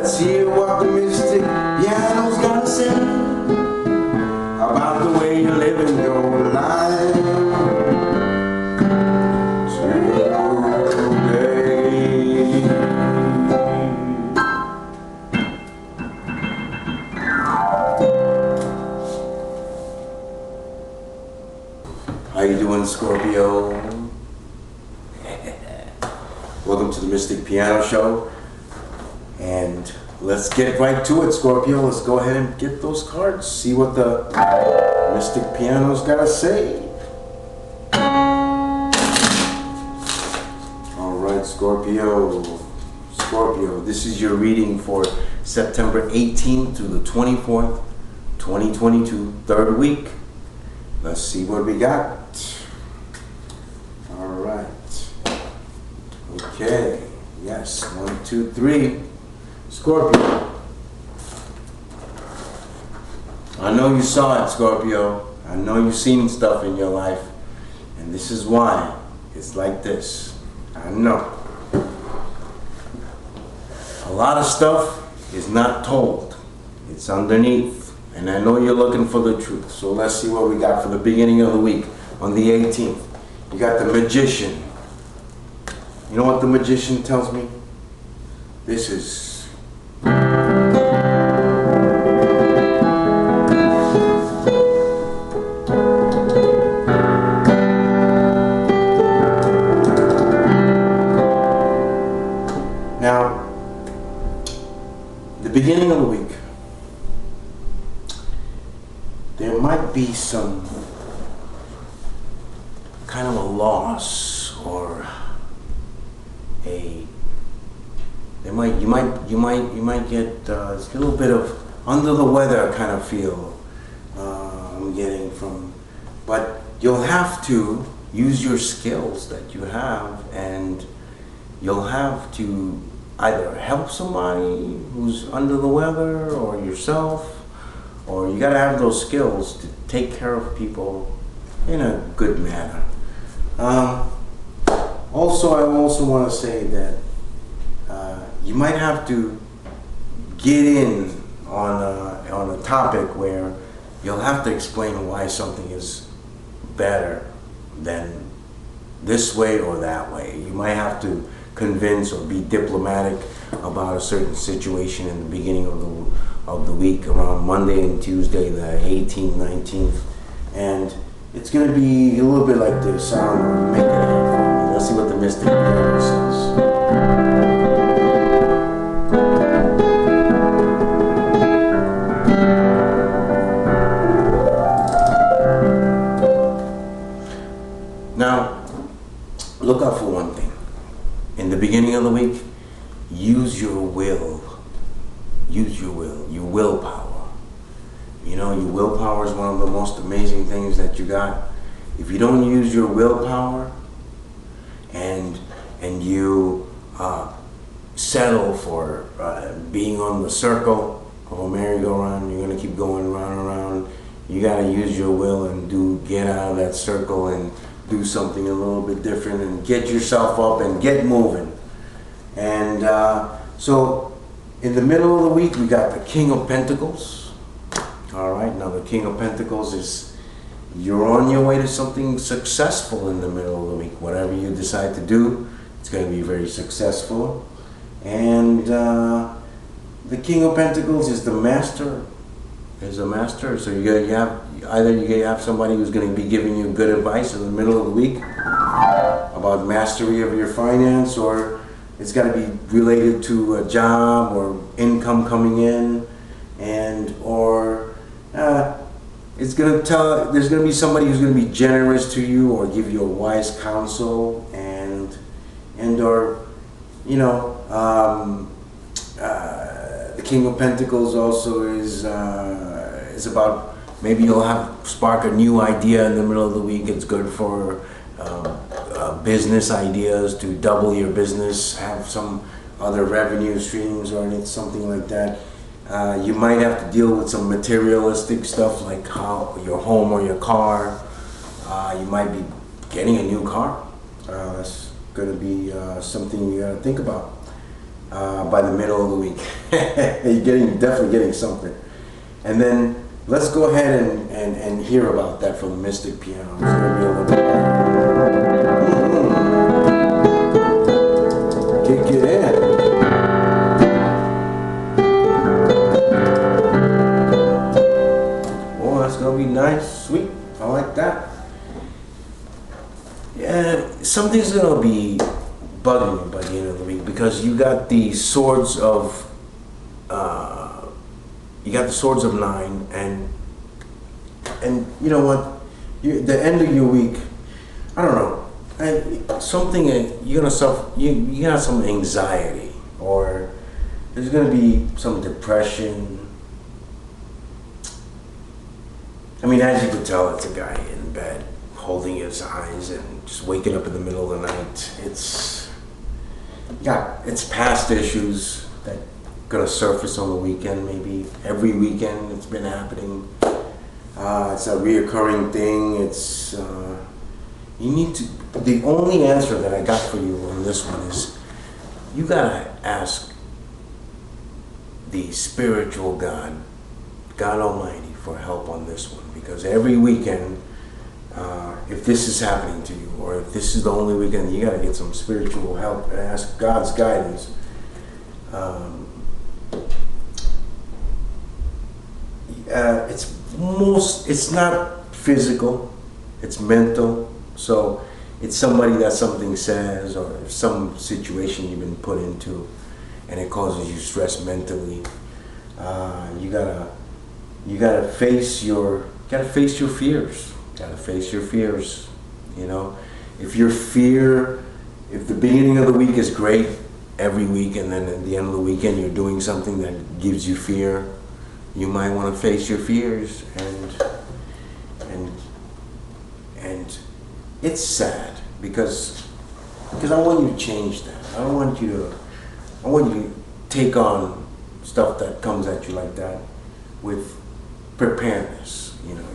Let's hear what the mystic piano's gotta say about the way you're living your life today. How you doing, Scorpio? Welcome to the Mystic Piano Show. And let's get right to it, Scorpio. Let's go ahead and get those cards. See what the Mystic Piano's got to say. All right, Scorpio. Scorpio, this is your reading for September 18th through the 24th, 2022, third week. Let's see what we got. All right. Okay. Yes. 1, 2, 3. Scorpio. I know you saw it, Scorpio. I know you've seen stuff in your life. And this is why it's like this. I know. A lot of stuff is not told. It's underneath. And I know you're looking for the truth. So let's see what we got for the beginning of the week. On the 18th, you got the Magician. You know what the Magician tells me? This is now the beginning of the week. There might be some kind of a loss or you might get a little bit of under the weather kind of feel I'm getting from, but you'll have to use your skills that you have, and you'll have to either help somebody who's under the weather or yourself, or you got to have those skills to take care of people in a good manner. Also, I also want to say that you might have to get in on a topic where you'll have to explain why something is better than this way or that way. You might have to convince or be diplomatic about a certain situation in the beginning of the week, around Monday and Tuesday, the 18th, 19th, and it's going to be a little bit like this. I don't know, make it ahead for me. Let's see what the Mystic Piano says. Now, look out for one thing. In the beginning of the week, use your will. Use your will, your willpower. You know, your willpower is one of the most amazing things that you got. If you don't use your willpower and you settle for being on the circle of a merry-go-round, you're going to keep going round and round. You got to use your will and get out of that circle and do something a little bit different and get yourself up and get moving. And so in the middle of the week, we got the King of Pentacles. All right, now the King of Pentacles is you're on your way to something successful in the middle of the week. Whatever you decide to do, it's going to be very successful. And the King of Pentacles is the master. Is a master. So you have somebody who's going to be giving you good advice in the middle of the week about mastery of your finance, or it's got to be related to a job or income coming in, and or it's going to there's going to be somebody who's going to be generous to you or give you a wise counsel, and or you know, the King of Pentacles also is about maybe you'll spark a new idea in the middle of the week. It's good for business ideas, to double your business, have some other revenue streams or something like that. You might have to deal with some materialistic stuff like your home or your car. You might be getting a new car. That's going to be something you got to think about. by the middle of the week. You're definitely getting something. And then let's go ahead and hear about that from the Mystic Piano. It's going to be a little bit. Kick it in. Oh, that's going to be nice, sweet. I like that. Yeah, something's going to be bugging me by the end of the week because you got the swords of nine, and you know what, the end of your week, I don't know, something you're gonna suffer. You got some anxiety, or there's gonna be some depression. I mean, as you could tell, it's a guy in bed holding his eyes and just waking up in the middle of the night. It's past issues that gonna surface on the weekend. Maybe every weekend it's been happening. It's a reoccurring thing. It's you need to. The only answer that I got for you on this one is you gotta ask the spiritual God Almighty, for help on this one, because every weekend, if this is happening to you, or if this is the only weekend, you got to get some spiritual help and ask God's guidance. It's not physical, it's mental. So it's somebody that something says, or some situation you've been put into, and it causes you stress mentally. You gotta face your fears. Gotta face your fears. You know, if the beginning of the week is great every week, and then at the end of the weekend you're doing something that gives you fear, you might want to face your fears. And it's sad because I want you to change that. I want you to take on stuff that comes at you like that with preparedness. You know,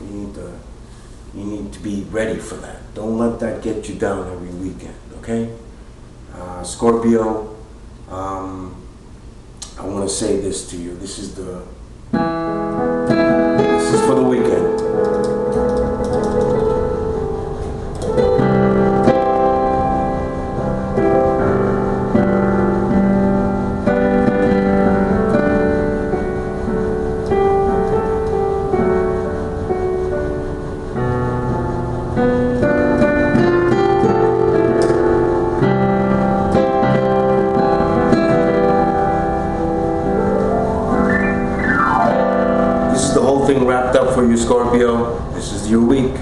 you need to be ready for that. Don't let that get you down every weekend, okay? Scorpio, I want to say this to you. This is for the weekend. Thing wrapped up for you, Scorpio. This is your week.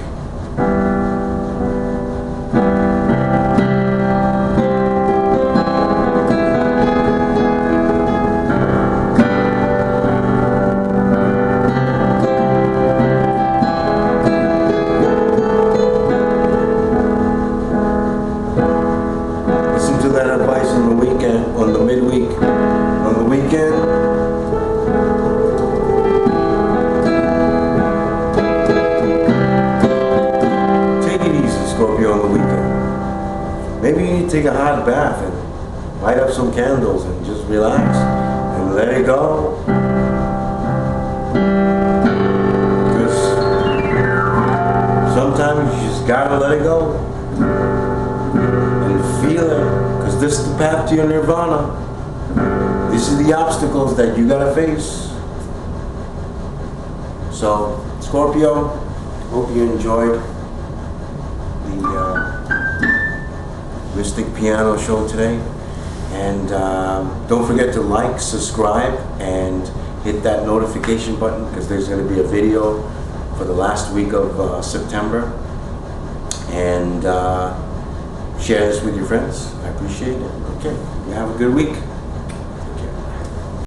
Listen to that advice on the weekend, on the midweek, on the weekend. Scorpio on the weekend. Maybe you need to take a hot bath and light up some candles and just relax and let it go. Because sometimes you just gotta let it go and feel it, because this is the path to your nirvana. These are the obstacles that you gotta face. So, Scorpio, hope you enjoyed Mystic Piano show today, and don't forget to like, subscribe, and hit that notification button, because there's going to be a video for the last week of September, and share this with your friends. I appreciate it. Okay, you have a good week.